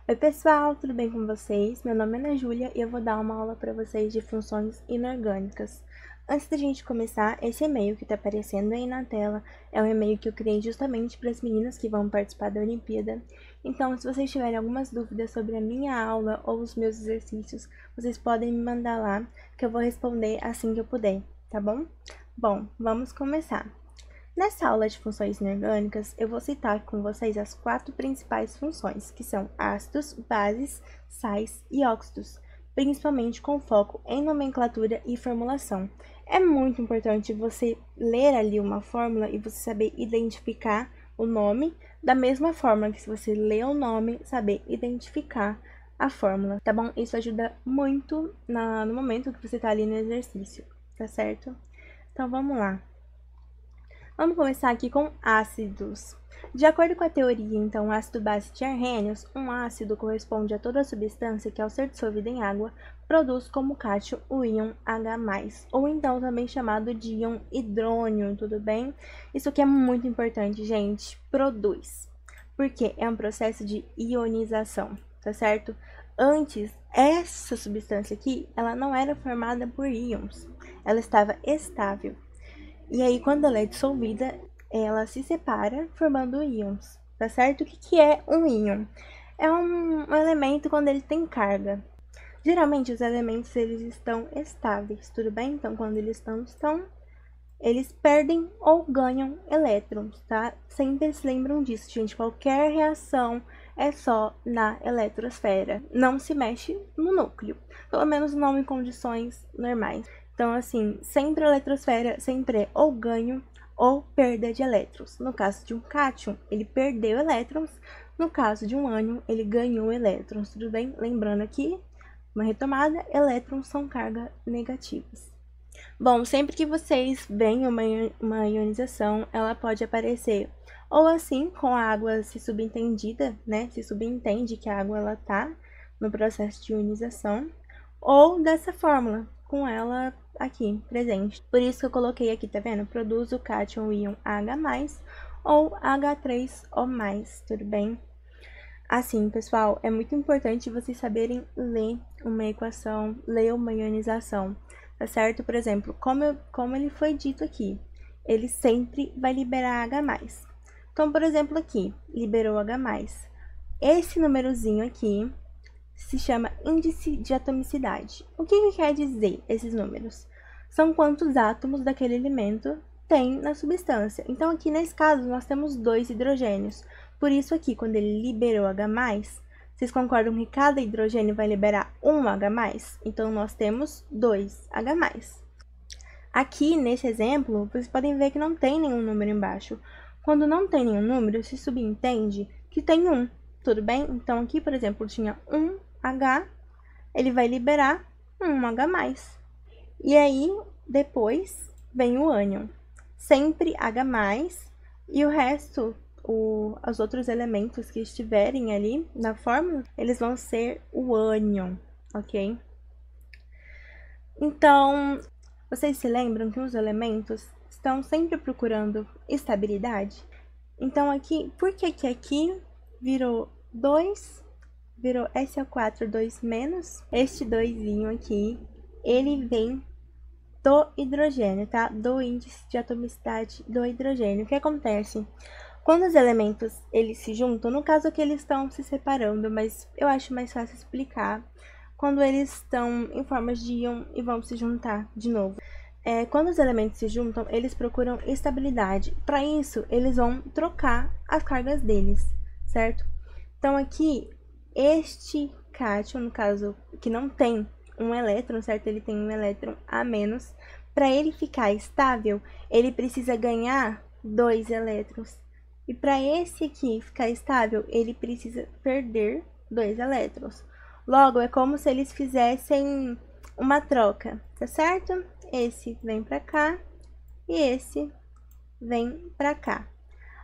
Oi pessoal, tudo bem com vocês? Meu nome é Ana Júlia e eu vou dar uma aula para vocês de funções inorgânicas. Antes da gente começar, esse e-mail que está aparecendo aí na tela é um e-mail que eu criei justamente para as meninas que vão participar da Olimpíada. Então, se vocês tiverem algumas dúvidas sobre a minha aula ou os meus exercícios, vocês podem me mandar lá que eu vou responder assim que eu puder, tá bom? Bom, vamos começar. Nessa aula de funções inorgânicas, eu vou citar com vocês as 4 principais funções, que são ácidos, bases, sais e óxidos, principalmente com foco em nomenclatura e formulação. É muito importante você ler ali uma fórmula e você saber identificar o nome, da mesma forma que se você lê o nome, saber identificar a fórmula, tá bom? Isso ajuda muito no momento que você está ali no exercício, tá certo? Então, vamos lá. Vamos começar aqui com ácidos. De acordo com a teoria, então, ácido-base de Arrhenius, um ácido corresponde a toda substância que, ao ser dissolvida em água, produz como cátion o íon H+, ou então também chamado de íon hidrônio, tudo bem? Isso aqui é muito importante, gente, produz, porque é um processo de ionização, tá certo? Antes, essa substância aqui, ela não era formada por íons, ela estava estável. E aí, quando ela é dissolvida, ela se separa, formando íons, tá certo? O que é um íon? É um elemento quando ele tem carga. Geralmente, os elementos, eles estão estáveis, tudo bem? Então, quando eles estão, eles perdem ou ganham elétrons, tá? Sempre se lembram disso, gente. Qualquer reação é só na eletrosfera. Não se mexe no núcleo. Pelo menos não em condições normais. Então, assim, sempre a eletrosfera sempre é ou ganho ou perda de elétrons. No caso de um cátion, ele perdeu elétrons. No caso de um ânion, ele ganhou elétrons. Tudo bem? Lembrando aqui, uma retomada, elétrons são cargas negativas. Bom, sempre que vocês veem uma ionização, ela pode aparecer ou assim, com a água se subentendida, né? Se subentende que a água ela tá no processo de ionização, ou dessa fórmula, com ela aqui presente. Por isso que eu coloquei aqui, tá vendo? Produz o cátion íon H+, ou H3O+, tudo bem? Assim, pessoal, é muito importante vocês saberem ler uma equação, ler uma ionização, tá certo? Por exemplo, como ele foi dito aqui, ele sempre vai liberar H+. Então, por exemplo, aqui, liberou H+. Esse númerozinho aqui se chama índice de atomicidade. O que quer dizer esses números? São quantos átomos daquele elemento tem na substância. Então, aqui nesse caso, nós temos 2 hidrogênios. Por isso aqui, quando ele liberou H+, vocês concordam que cada hidrogênio vai liberar um H+? Então, nós temos 2 H+. Aqui, nesse exemplo, vocês podem ver que não tem nenhum número embaixo. Quando não tem nenhum número, se subentende que tem um, tudo bem? Então, aqui, por exemplo, tinha um H, ele vai liberar um H+. E aí, depois, vem o ânion. Sempre H+, e o resto, os outros elementos que estiverem ali na fórmula, eles vão ser o ânion, ok? Então, vocês se lembram que os elementos estão sempre procurando estabilidade? Então, aqui, por que que aqui virou 2, virou SO4 2-? Este 2zinho aqui, ele vem do hidrogênio, tá? Do índice de atomicidade do hidrogênio. O que acontece? Quando os elementos, eles se juntam, no caso aqui eles estão se separando, mas eu acho mais fácil explicar. Quando eles estão em formas de íon e vão se juntar de novo. Quando os elementos se juntam, eles procuram estabilidade. Para isso, eles vão trocar as cargas deles, certo? Então, aqui, este cátion, no caso, que não tem um elétron, certo? Ele tem um elétron a menos. Para ele ficar estável, ele precisa ganhar 2 elétrons. E para esse aqui ficar estável, ele precisa perder 2 elétrons. Logo, é como se eles fizessem uma troca, tá certo? Esse vem para cá e esse vem para cá.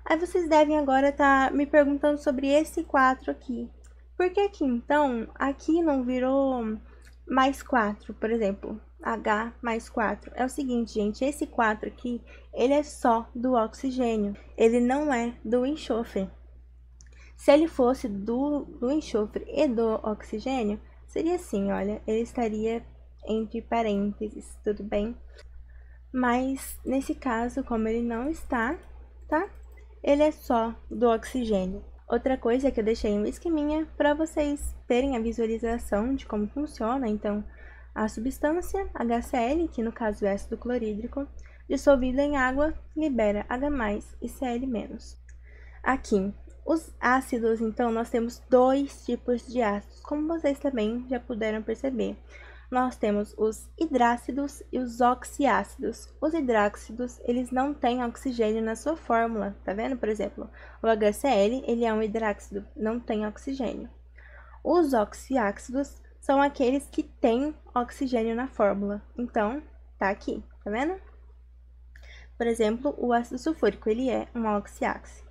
Aí vocês devem agora estar me perguntando sobre esse 4 aqui. Por que que então aqui não virou mais 4, por exemplo, H mais 4? É o seguinte, gente, esse 4 aqui, ele é só do oxigênio, ele não é do enxofre. Se ele fosse do enxofre e do oxigênio, seria assim, olha, ele estaria entre parênteses, tudo bem? Mas nesse caso, como ele não está, tá? Ele é só do oxigênio. Outra coisa é que eu deixei um esqueminha para vocês terem a visualização de como funciona. Então, a substância HCl, que no caso é ácido clorídrico, dissolvida em água, libera H+ e Cl-. Aqui, os ácidos, então, nós temos dois tipos de ácidos, como vocês também já puderam perceber. Nós temos os hidrácidos e os oxiácidos. Os hidrácidos, eles não têm oxigênio na sua fórmula, tá vendo? Por exemplo, o HCl, ele é um hidráxido, não tem oxigênio. Os oxiácidos são aqueles que têm oxigênio na fórmula. Então, tá aqui, tá vendo? Por exemplo, o ácido sulfúrico, ele é um oxiácido.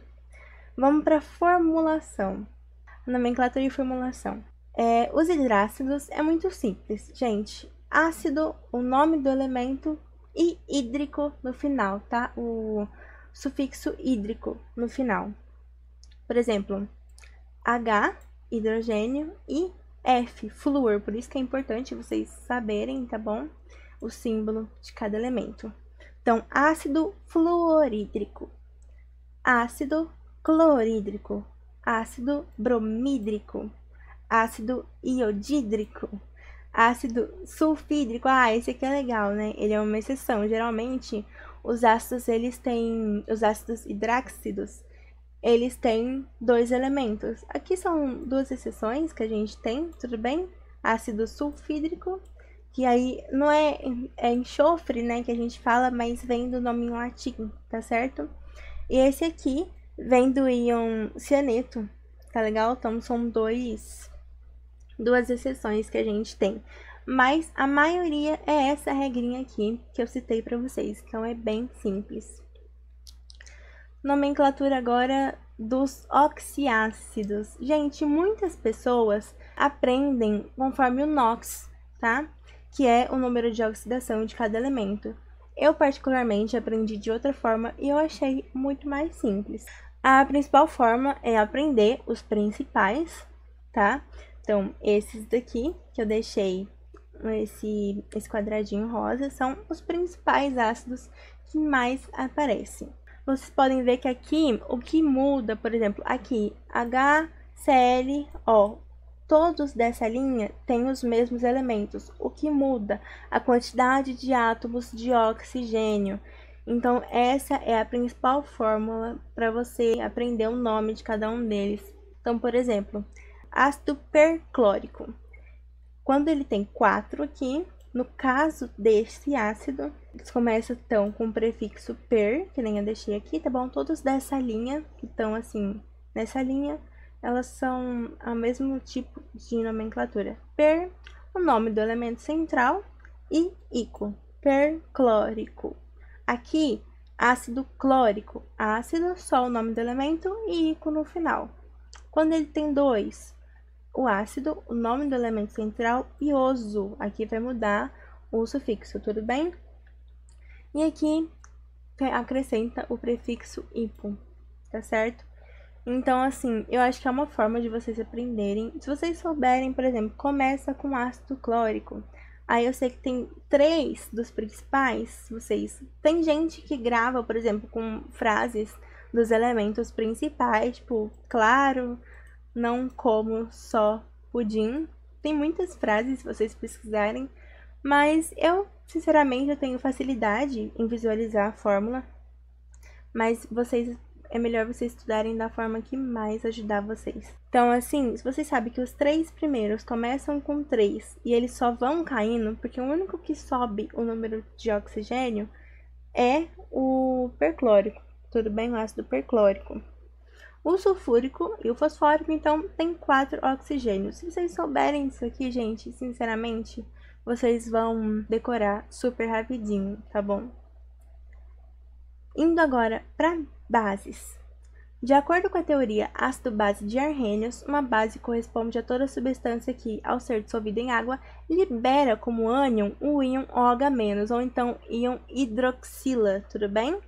Vamos para a formulação. Nomenclatura e formulação. Os hidrácidos é muito simples, gente. Ácido, o nome do elemento e hídrico no final, tá? O sufixo hídrico no final. Por exemplo, H, hidrogênio, e F, flúor. Por isso que é importante vocês saberem, tá bom? O símbolo de cada elemento. Então, ácido fluorídrico, ácido clorídrico, ácido bromídrico, ácido iodídrico, ácido sulfídrico. Esse aqui é legal, né? Ele é uma exceção. Geralmente, os ácidos hidráxidos, eles têm dois elementos. Aqui são duas exceções que a gente tem, tudo bem? Ácido sulfídrico, que aí não é enxofre, né, que a gente fala, mas vem do nome em latim, tá certo? E esse aqui vem do íon cianeto, tá legal? Então, são duas exceções que a gente tem. Mas a maioria é essa regrinha aqui que eu citei para vocês. Então, é bem simples. Nomenclatura agora dos oxiácidos. Gente, muitas pessoas aprendem conforme o NOx, tá? Que é o número de oxidação de cada elemento. Eu, particularmente, aprendi de outra forma e eu achei muito mais simples. A principal forma é aprender os principais, tá? Então, esses daqui, que eu deixei esse quadradinho rosa, são os principais ácidos que mais aparecem. Vocês podem ver que aqui, o que muda, por exemplo, aqui, HClO, todos dessa linha têm os mesmos elementos. O que muda? A quantidade de átomos de oxigênio. Então, essa é a principal fórmula para você aprender o nome de cada um deles. Então, por exemplo, ácido perclórico. Quando ele tem 4 aqui, no caso desse ácido, eles começam então com o prefixo per, que nem eu deixei aqui, tá bom? Todos dessa linha, que estão assim, nessa linha, elas são o mesmo tipo de nomenclatura. Per, o nome do elemento central, e ico, perclórico. Aqui, ácido clórico, ácido, só o nome do elemento e ico no final. Quando ele tem 2, o ácido, o nome do elemento central e oso. Aqui vai mudar o sufixo, tudo bem? E aqui acrescenta o prefixo ipo, tá certo? Então, assim, eu acho que é uma forma de vocês aprenderem. Se vocês souberem, por exemplo, começa com ácido clórico. Aí eu sei que tem 3 dos principais, Tem gente que grava, por exemplo, com frases dos elementos principais, tipo, claro, não como só pudim. Tem muitas frases, se vocês pesquisarem, mas eu, sinceramente, eu tenho facilidade em visualizar a fórmula, mas é melhor vocês estudarem da forma que mais ajudar vocês. Então, assim, se vocês sabem que os 3 primeiros começam com 3 e eles só vão caindo, porque o único que sobe o número de oxigênio é o perclórico, tudo bem? O ácido perclórico. O sulfúrico e o fosfórico, então, tem 4 oxigênios. Se vocês souberem disso aqui, gente, sinceramente, vocês vão decorar super rapidinho, tá bom? Indo agora para bases. De acordo com a teoria ácido-base de Arrhenius, uma base corresponde a toda substância que, ao ser dissolvida em água, libera como ânion o íon OH-, ou então íon hidroxila, tudo bem?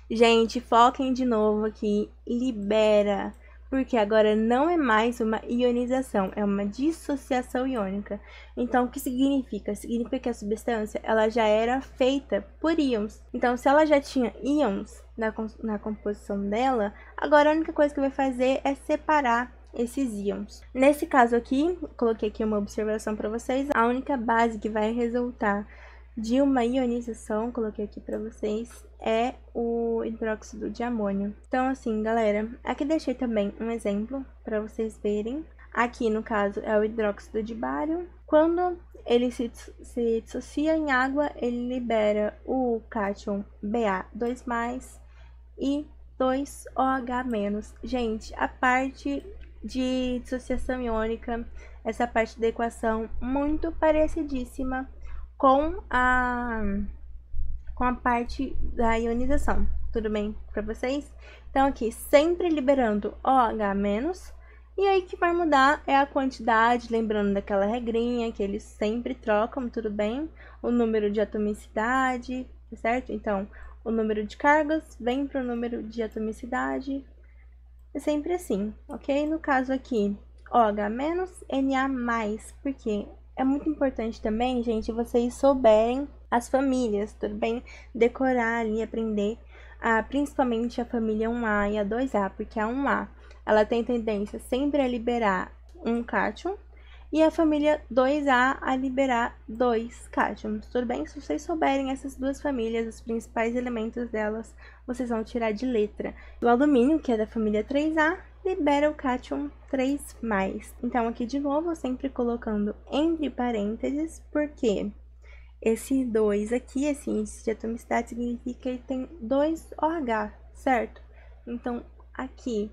Gente, foquem de novo aqui, libera, porque agora não é mais uma ionização, é uma dissociação iônica. Então, o que significa? Significa que a substância ela já era feita por íons. Então, se ela já tinha íons na composição dela, agora a única coisa que vai fazer é separar esses íons. Nesse caso aqui, coloquei aqui uma observação para vocês, a única base que vai resultar de uma ionização, coloquei aqui para vocês, é o hidróxido de amônio. Então, assim, galera, aqui deixei também um exemplo para vocês verem. Aqui, no caso, é o hidróxido de bário. Quando ele se dissocia em água, ele libera o cátion Ba2+, e 2OH-. Gente, a parte de dissociação iônica, essa parte da equação muito parecidíssima com a parte da ionização. Tudo bem para vocês? Então, aqui, sempre liberando OH-, e aí que vai mudar é a quantidade, lembrando daquela regrinha que eles sempre trocam, tudo bem? O número de atomicidade, certo? Então, o número de cargas vem para o número de atomicidade. É sempre assim, ok? No caso aqui, OH-, Na+, porque é muito importante também, gente, vocês souberem as famílias, tudo bem? Decorar ali, aprender, principalmente a família 1A e a 2A, porque a 1A, ela tem tendência sempre a liberar um cátion, e a família 2A a liberar 2 cátions, tudo bem? Se vocês souberem essas duas famílias, os principais elementos delas, vocês vão tirar de letra. O alumínio, que é da família 3A, libera o cátion 3+. Então, aqui de novo, sempre colocando entre parênteses, porque esse 2 aqui, esse índice de atomicidade, significa que ele tem 2 OH, certo? Então, aqui,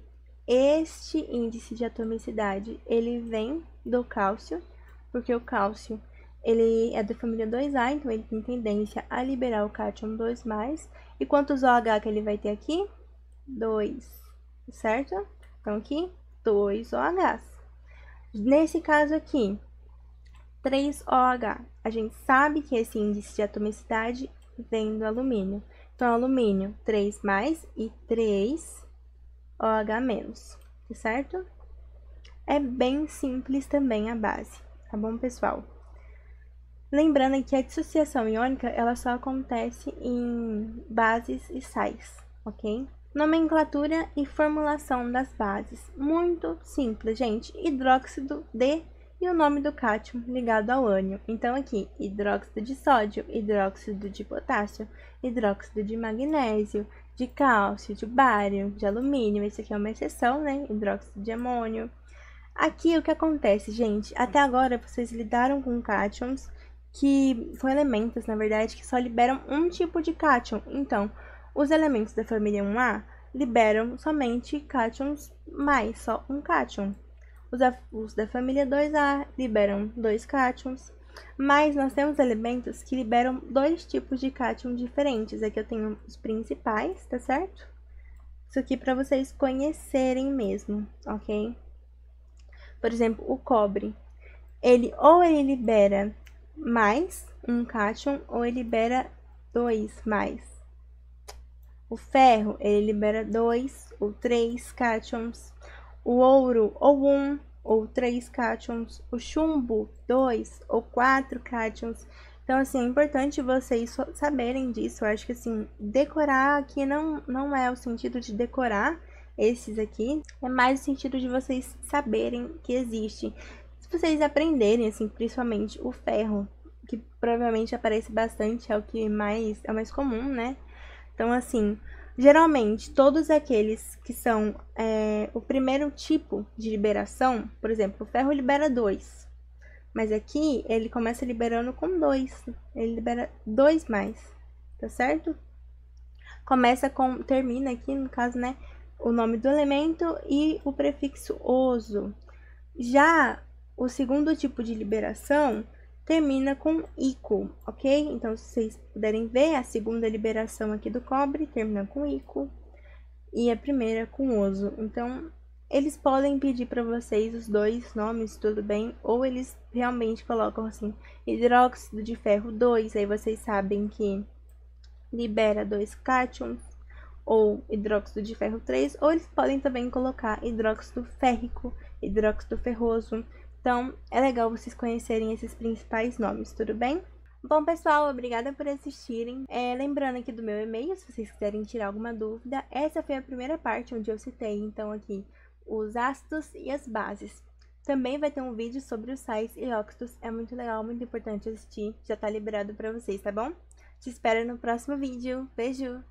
este índice de atomicidade, ele vem do cálcio, porque o cálcio, ele é da família 2A, então ele tem tendência a liberar o cátion 2+. E quantos OH que ele vai ter aqui? 2, certo? Então, aqui, 2 OHs. Nesse caso aqui, 3 OH. A gente sabe que esse índice de atomicidade vem do alumínio. Então, alumínio, 3+ e 3 OH-, certo? É bem simples também a base, tá bom, pessoal? Lembrando que a dissociação iônica, ela só acontece em bases e sais, ok? Nomenclatura e formulação das bases. Muito simples, gente. Hidróxido de e o nome do cátion ligado ao ânion. Então, aqui, hidróxido de sódio, hidróxido de potássio, hidróxido de magnésio, de cálcio, de bário, de alumínio. Esse aqui é uma exceção, né? Hidróxido de amônio. Aqui, o que acontece, gente? Até agora, vocês lidaram com cátions que são elementos, na verdade, que só liberam um tipo de cátion. Então, os elementos da família 1A liberam somente cátions mais, só um cátion. Os da família 2A liberam 2 cátions, mas nós temos elementos que liberam 2 tipos de cátion diferentes. Aqui eu tenho os principais, tá certo? Isso aqui para vocês conhecerem mesmo, ok? Por exemplo, o cobre. Ou ele libera mais um cátion, ou ele libera 2+. O ferro, ele libera 2 ou 3 cátions. O ouro, ou 1 ou 3 cátions. O chumbo, 2 ou 4 cátions. Então, assim, é importante vocês saberem disso. Eu acho que, assim, decorar aqui não é o sentido de decorar esses aqui. É mais o sentido de vocês saberem que existe. Se vocês aprenderem, assim, principalmente o ferro, que provavelmente aparece bastante, é o que é mais comum, né? Então, assim, geralmente, todos aqueles que são o primeiro tipo de liberação, por exemplo, o ferro libera 2, mas aqui ele começa liberando com 2, ele libera 2+, tá certo? Termina aqui, no caso, né, o nome do elemento e o prefixo oso. Já o segundo tipo de liberação termina com ico, ok? Então, se vocês puderem ver, a segunda liberação aqui do cobre termina com ico e a primeira com oso. Então, eles podem pedir para vocês os dois nomes, tudo bem? Ou eles realmente colocam assim, hidróxido de ferro 2, aí vocês sabem que libera 2 cátions. ou hidróxido de ferro 3, ou eles podem também colocar hidróxido férrico, hidróxido ferroso. Então, é legal vocês conhecerem esses principais nomes, tudo bem? Bom, pessoal, obrigada por assistirem. Lembrando aqui do meu e-mail, se vocês quiserem tirar alguma dúvida, essa foi a primeira parte onde eu citei, então, aqui, os ácidos e as bases. Também vai ter um vídeo sobre os sais e óxidos, é muito legal, muito importante assistir, já tá liberado pra vocês, tá bom? Te espero no próximo vídeo, beijo!